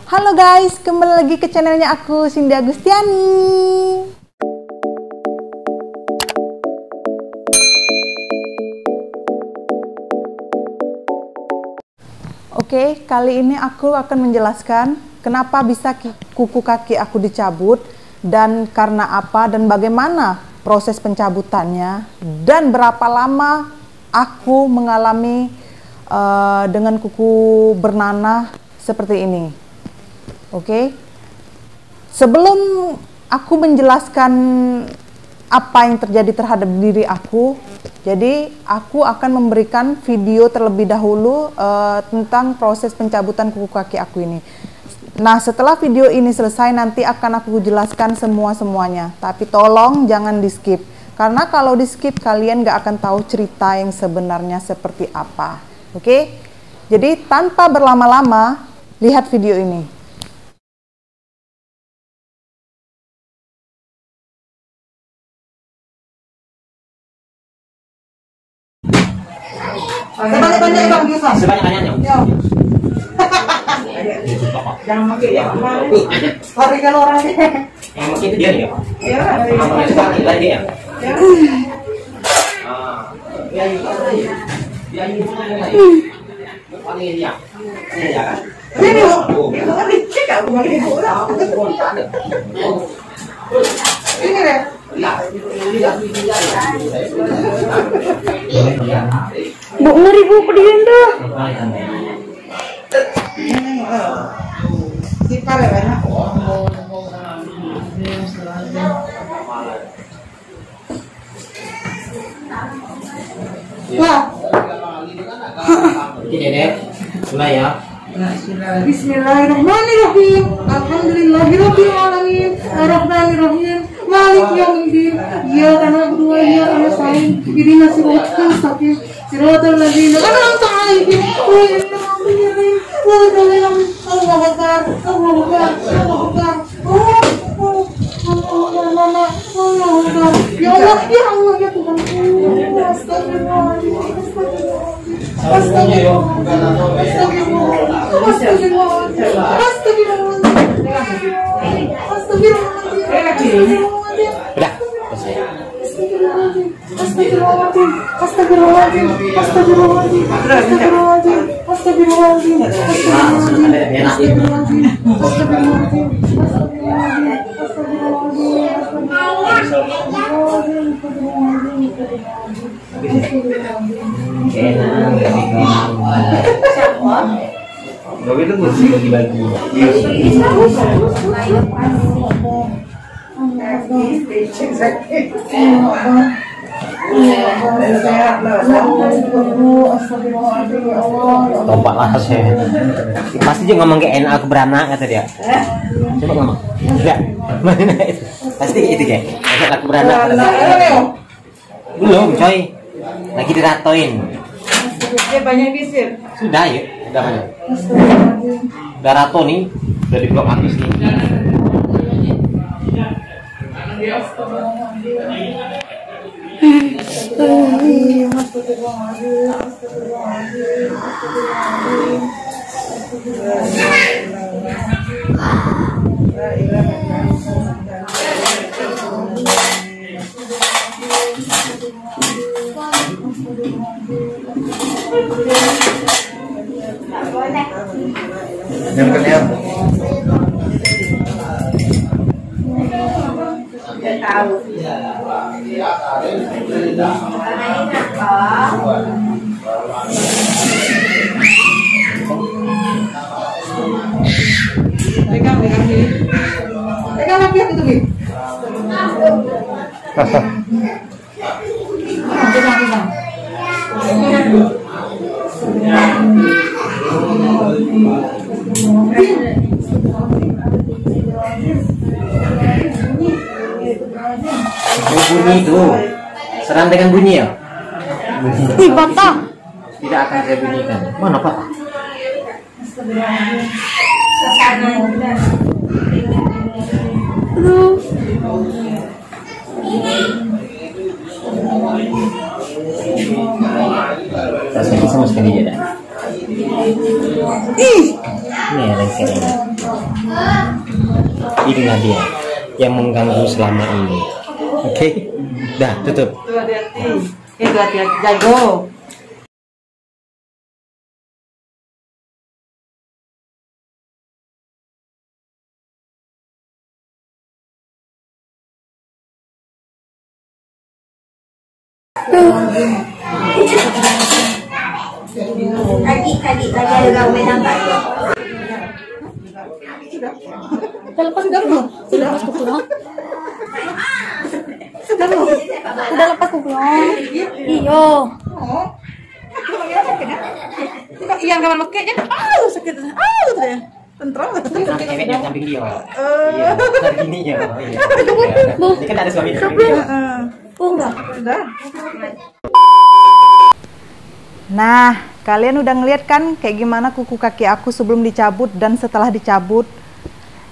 Halo guys, kembali lagi ke channelnya aku, Cindy Agustiani. Oke, kali ini aku akan menjelaskan kenapa bisa kuku kaki aku dicabut dan karena apa dan bagaimana proses pencabutannya dan berapa lama aku mengalami dengan kuku bernanah seperti ini. Oke, sebelum aku menjelaskan apa yang terjadi terhadap diri aku, jadi aku akan memberikan video terlebih dahulu tentang proses pencabutan kuku kaki aku ini. Nah, setelah video ini selesai nanti akan aku jelaskan semuanya. Tapi tolong jangan di skip, karena kalau di skip kalian gak akan tahu cerita yang sebenarnya seperti apa. Oke, jadi tanpa berlama-lama lihat video ini. Sebanyak-banyak Bang Yusuf. Sebanyak-banyaknya. Ya. Jangan pakai ya. Sorry kalau orang yang pakai itu dia nih ya. Ya. Amalnya sekali lagi ya. Ya. Ya ini paling dia. Ya kan. Ini itu kan dicek aku pakai bola. Ini deh. Bu, ngeri bu, pedihin dah. Sipal ya banyak. Wah. Oke Dedek, mulai ya. Bismillahirrahmanirrahim. Alhamdulillahirabbil alamin. Arrahmanirrahim. Malik yaumiddin. Iyyaka na'budu wa iyyaka nasta'in. Ihdinas siratal mustaqim. Siratal ladzina an'amta 'alaihim ghairil maghdubi 'alaihim waladdallin. Allahu akbar. Allahu akbar. Allahu akbar. Allahu akbar. Ya Allah, ya Allah, ya Tuhan. Astagfirullahaladzim. Gak itu mesti bagi-bagi. Lompat lah saya. Pasti juga ngomong kayak enak aku beranak kata dia. Coba ngomong. Enggak. Mana itu? Pasti itu kayak enak aku beranak. Belum coy. Lagi diratoin. Dia banyak bisir. Sudah ya. Udah banyak. Udah rato nih. Udah di blok atas nih. Yang kedua tahu. Pegang sini. Pegang lagi aku tuh, Bi. Pegang. bunyi itu. Serang dengan bunyi ya? Ih, patah. Tidak akan saya bunyikan. Mana patah? Aduh. Rasanya sama sekali tidak. Ih. Ini ya lengket ini. Inilah dia yang mengganggu selama ini. Oke, dah tutup. Hati-hati, jago. Kaki lagi ada gawe nampak. Udah lepas belum? Sudah lepas kukunya? Sudah lepas kukunya? Iyo. Yang kawan makanya, sakit. Tuh ya. Tentram. Cewek yang samping dia. Iya, dari gini ya. Ini kan ada suami di samping dia. Enggak. Udah. Nah, kalian udah ngeliat kan kayak gimana kuku kaki aku sebelum dicabut dan setelah dicabut.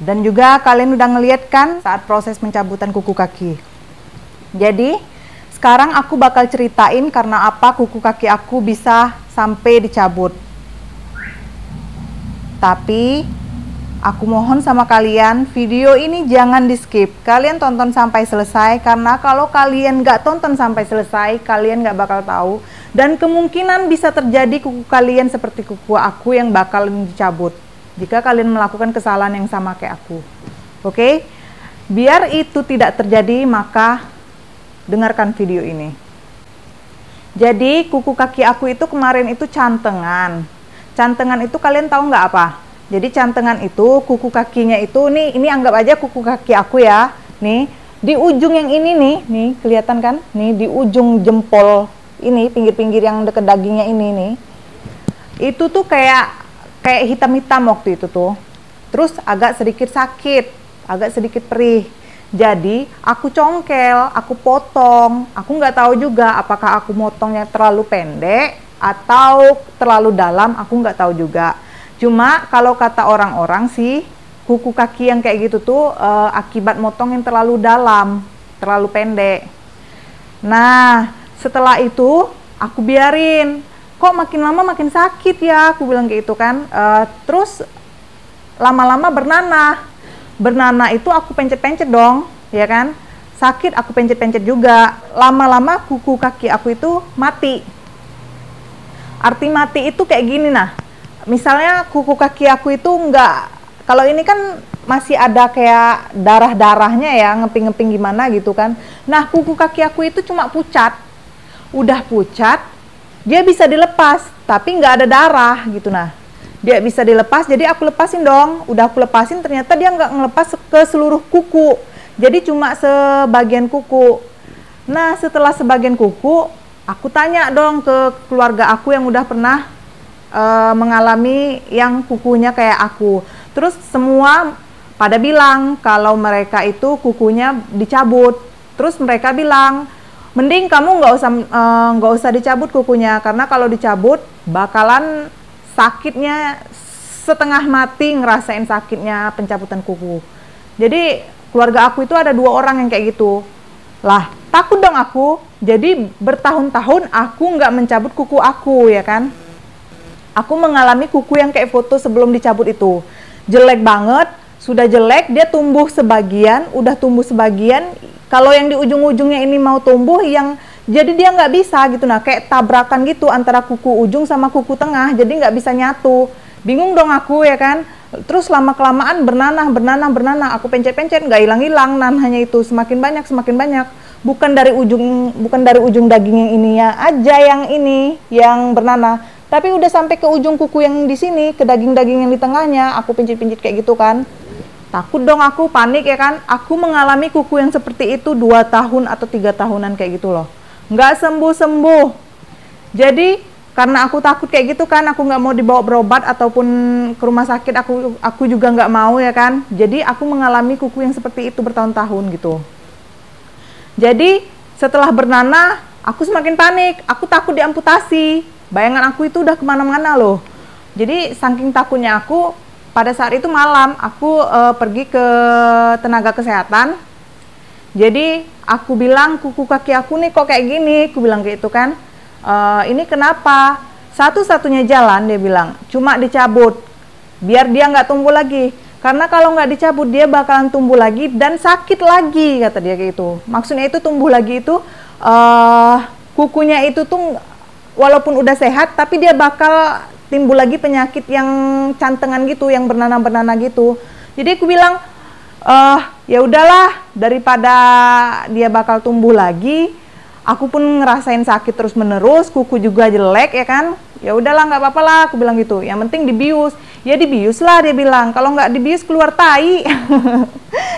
Dan juga kalian udah ngeliat kan saat proses pencabutan kuku kaki. Jadi, sekarang aku bakal ceritain karena apa kuku kaki aku bisa sampai dicabut. Tapi, aku mohon sama kalian, video ini jangan di skip. Kalian tonton sampai selesai, karena kalau kalian nggak tonton sampai selesai, kalian nggak bakal tahu. Dan kemungkinan bisa terjadi kuku kalian seperti kuku aku yang bakal dicabut. Jika kalian melakukan kesalahan yang sama kayak aku. Oke? Biar itu tidak terjadi, maka dengarkan video ini. Jadi, kuku kaki aku itu kemarin itu cantengan. Cantengan itu kalian tahu nggak apa? Jadi cantengan itu kuku kakinya itu nih, ini anggap aja kuku kaki aku ya. Nih, di ujung yang ini nih kelihatan kan? Nih di ujung jempol ini, pinggir-pinggir yang deket dagingnya ini nih. Itu tuh kayak hitam-hitam waktu itu tuh. Terus agak sedikit sakit, agak sedikit perih. Jadi aku congkel, aku potong. Aku nggak tahu juga apakah aku motongnya terlalu pendek atau terlalu dalam, aku nggak tahu juga. Cuma kalau kata orang-orang sih, kuku kaki yang kayak gitu tuh akibat motong yang terlalu dalam, terlalu pendek. Nah, setelah itu aku biarin. Kok makin lama makin sakit ya, aku bilang kayak gitu kan. Terus lama-lama bernanah. Bernanah itu aku pencet-pencet dong, ya kan. Sakit aku pencet-pencet juga. Lama-lama kuku kaki aku itu mati. Arti mati itu kayak gini nah. Misalnya kuku kaki aku itu enggak, kalau ini kan masih ada kayak darah-darahnya ya, ngeping-ngeping gimana gitu kan. Nah, kuku kaki aku itu cuma pucat. Udah pucat, dia bisa dilepas, tapi nggak ada darah gitu nah. Dia bisa dilepas, jadi aku lepasin dong. Udah aku lepasin, ternyata dia nggak ngelepas ke seluruh kuku. Jadi cuma sebagian kuku. Nah, setelah sebagian kuku, aku tanya dong ke keluarga aku yang udah pernah mengalami yang kukunya kayak aku. Terus semua pada bilang kalau mereka itu kukunya dicabut. Terus mereka bilang, mending kamu nggak usah dicabut kukunya, karena kalau dicabut bakalan sakitnya setengah mati, ngerasain sakitnya pencabutan kuku. Jadi keluarga aku itu ada 2 orang yang kayak gitu. Lah, takut dong aku. Jadi bertahun-tahun aku nggak mencabut kuku aku, ya kan. Aku mengalami kuku yang kayak foto sebelum dicabut itu. Jelek banget, sudah jelek, dia tumbuh sebagian, udah tumbuh sebagian. Kalau yang di ujung-ujungnya ini mau tumbuh, jadi dia nggak bisa gitu nah, kayak tabrakan gitu antara kuku ujung sama kuku tengah, jadi nggak bisa nyatu. Bingung dong aku ya kan. Terus lama-kelamaan bernanah, aku pencet-pencet nggak hilang-hilang nanahnya itu, semakin banyak. Bukan dari ujung daging yang ini ya aja yang ini yang bernanah. Tapi udah sampai ke ujung kuku yang di sini, ke daging-daging yang di tengahnya, aku pincit-pincit kayak gitu kan. Takut dong aku, panik ya kan. Aku mengalami kuku yang seperti itu 2 tahun atau 3 tahunan kayak gitu loh. Nggak sembuh-sembuh. Jadi, karena aku takut kayak gitu kan, aku nggak mau dibawa berobat ataupun ke rumah sakit, aku juga nggak mau ya kan. Jadi, aku mengalami kuku yang seperti itu bertahun-tahun gitu. Jadi, setelah bernanah, aku semakin panik. Aku takut diamputasi. Bayangan aku itu udah kemana-mana loh. Jadi saking takutnya aku, pada saat itu malam aku pergi ke tenaga kesehatan. Jadi aku bilang, kuku kaki aku nih kok kayak gini, aku bilang kayak itu kan. Ini kenapa? Satu-satunya jalan dia bilang, cuma dicabut. biar dia nggak tumbuh lagi. Karena kalau nggak dicabut dia bakalan tumbuh lagi dan sakit lagi, kata dia kayak gitu. Maksudnya itu tumbuh lagi itu kukunya itu tuh walaupun udah sehat tapi dia bakal timbul lagi penyakit yang cantengan gitu, yang bernanah-bernanah gitu. Jadi aku bilang ya udahlah, daripada dia bakal tumbuh lagi, aku pun ngerasain sakit terus menerus, kuku juga jelek ya kan. Ya udahlah, nggak apa-apa lah, aku bilang gitu. Yang penting dibius. Ya dibius lah, dia bilang. Kalau nggak dibius keluar tai.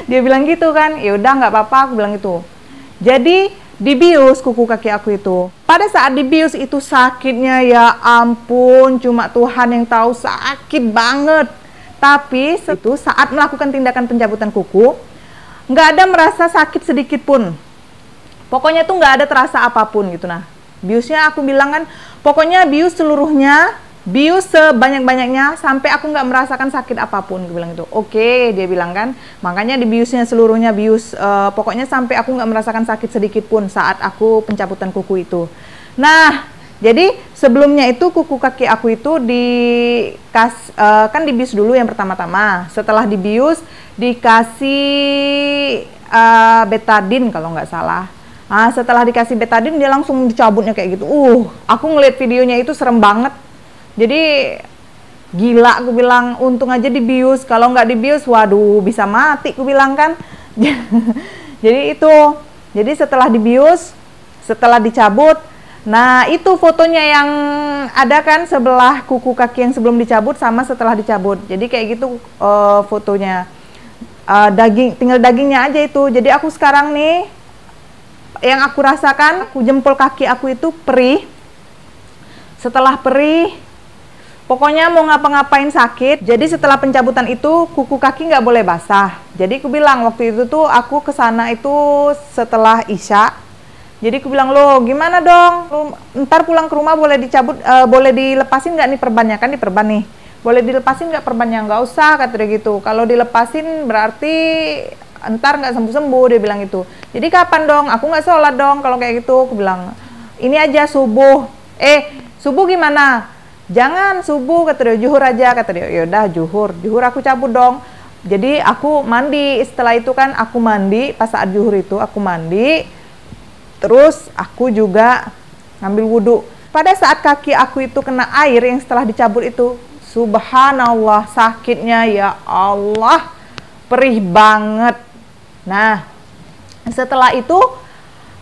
Dia bilang gitu kan. Ya udah nggak apa-apa, aku bilang gitu. Jadi dibius kuku kaki aku itu. Pada saat dibius itu sakitnya ya ampun, cuma Tuhan yang tahu, sakit banget. Tapi itu saat melakukan tindakan pencabutan kuku, nggak ada merasa sakit sedikit pun. Pokoknya tuh nggak ada terasa apapun gitu. Nah, biusnya aku bilang kan, pokoknya bius seluruhnya, bius sebanyak-banyaknya sampai aku nggak merasakan sakit apapun. Aku bilang itu. Oke, dia bilang kan. Makanya di biusnya seluruhnya bius, pokoknya sampai aku nggak merasakan sakit sedikit pun saat aku pencabutan kuku itu. Nah, jadi sebelumnya itu kuku kaki aku itu kan dibius dulu yang pertama-tama. Setelah dibius dikasih betadine kalau nggak salah. Nah, setelah dikasih betadine dia langsung dicabutnya kayak gitu. Aku ngeliat videonya itu serem banget. Jadi gila, aku bilang, untung aja dibius. Kalau nggak dibius, waduh bisa mati, aku bilang kan. Jadi itu, jadi setelah dibius, setelah dicabut, nah itu fotonya yang ada kan sebelah kuku kaki yang sebelum dicabut sama setelah dicabut. Jadi kayak gitu fotonya. Tinggal dagingnya aja itu. Jadi aku sekarang nih, yang aku rasakan, jempol kaki aku itu perih. Setelah perih, pokoknya mau ngapa-ngapain sakit. Jadi setelah pencabutan itu kuku kaki nggak boleh basah. Jadi aku bilang waktu itu tuh aku kesana itu setelah Isya. Jadi aku bilang, loh gimana dong? Ntar pulang ke rumah boleh dicabut, boleh dilepasin nggak nih perbannya? Kan diperban nih. Boleh dilepasin nggak perbannya? Nggak usah, kata dia gitu. Kalau dilepasin berarti ntar nggak sembuh-sembuh, dia bilang gitu. Jadi kapan dong? Aku nggak sholat dong kalau kayak gitu. Aku bilang, ini aja subuh. Subuh gimana? Jangan subuh, kata dia, zuhur aja, kata dia. Yaudah zuhur aku cabut dong. Jadi aku mandi, setelah itu kan aku mandi, pas saat zuhur itu aku mandi, terus aku juga ngambil wudhu. Pada saat kaki aku itu kena air yang setelah dicabut itu, subhanallah sakitnya ya Allah, perih banget. Nah, setelah itu,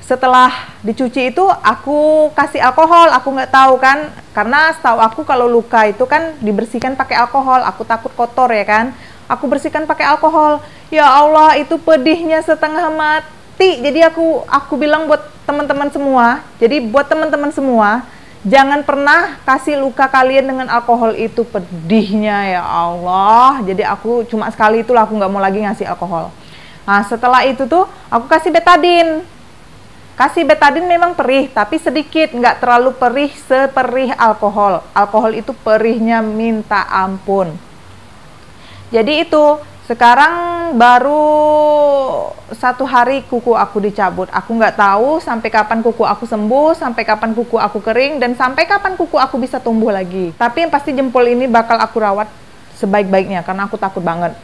setelah dicuci itu aku kasih alkohol. Aku nggak tahu kan, karena setahu aku kalau luka itu kan dibersihkan pakai alkohol. Aku takut kotor ya kan, aku bersihkan pakai alkohol. Ya Allah, itu pedihnya setengah mati. Jadi aku bilang buat teman-teman semua, jadi buat teman-teman semua, jangan pernah kasih luka kalian dengan alkohol, itu pedihnya ya Allah. Jadi aku cuma sekali itulah, aku nggak mau lagi ngasih alkohol. Nah setelah itu tuh aku kasih betadine. Kasih betadine memang perih, tapi sedikit, nggak terlalu perih seperih alkohol. Alkohol itu perihnya minta ampun. Jadi itu, sekarang baru 1 hari kuku aku dicabut. Aku nggak tahu sampai kapan kuku aku sembuh, sampai kapan kuku aku kering, dan sampai kapan kuku aku bisa tumbuh lagi. Tapi yang pasti jempol ini bakal aku rawat sebaik-baiknya, karena aku takut banget.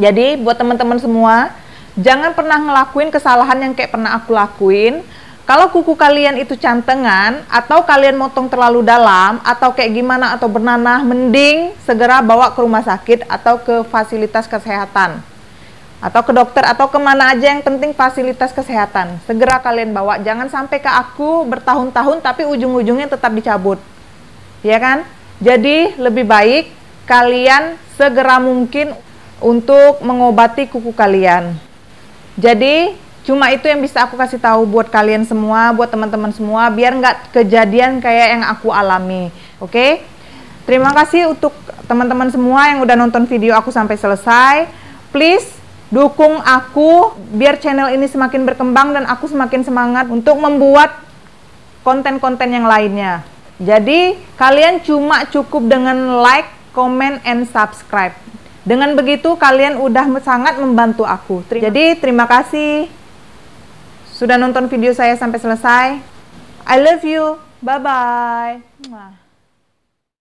Jadi buat teman-teman semua, jangan pernah ngelakuin kesalahan yang kayak pernah aku lakuin. Kalau kuku kalian itu cantengan, atau kalian motong terlalu dalam, atau kayak gimana, atau bernanah, mending segera bawa ke rumah sakit, atau ke fasilitas kesehatan. Atau ke dokter, atau kemana aja, yang penting fasilitas kesehatan. Segera kalian bawa, jangan sampai ke aku bertahun-tahun, tapi ujung-ujungnya tetap dicabut. Ya kan? Jadi lebih baik kalian segera mungkin untuk mengobati kuku kalian. Jadi cuma itu yang bisa aku kasih tahu buat kalian semua, buat teman-teman semua, biar nggak kejadian kayak yang aku alami. Oke? Terima kasih untuk teman-teman semua yang udah nonton video aku sampai selesai. Please dukung aku biar channel ini semakin berkembang dan aku semakin semangat untuk membuat konten-konten yang lainnya. Jadi kalian cuma cukup dengan like, comment, and subscribe. Dengan begitu kalian udah sangat membantu aku. Jadi terima kasih sudah nonton video saya sampai selesai. I love you. Bye-bye.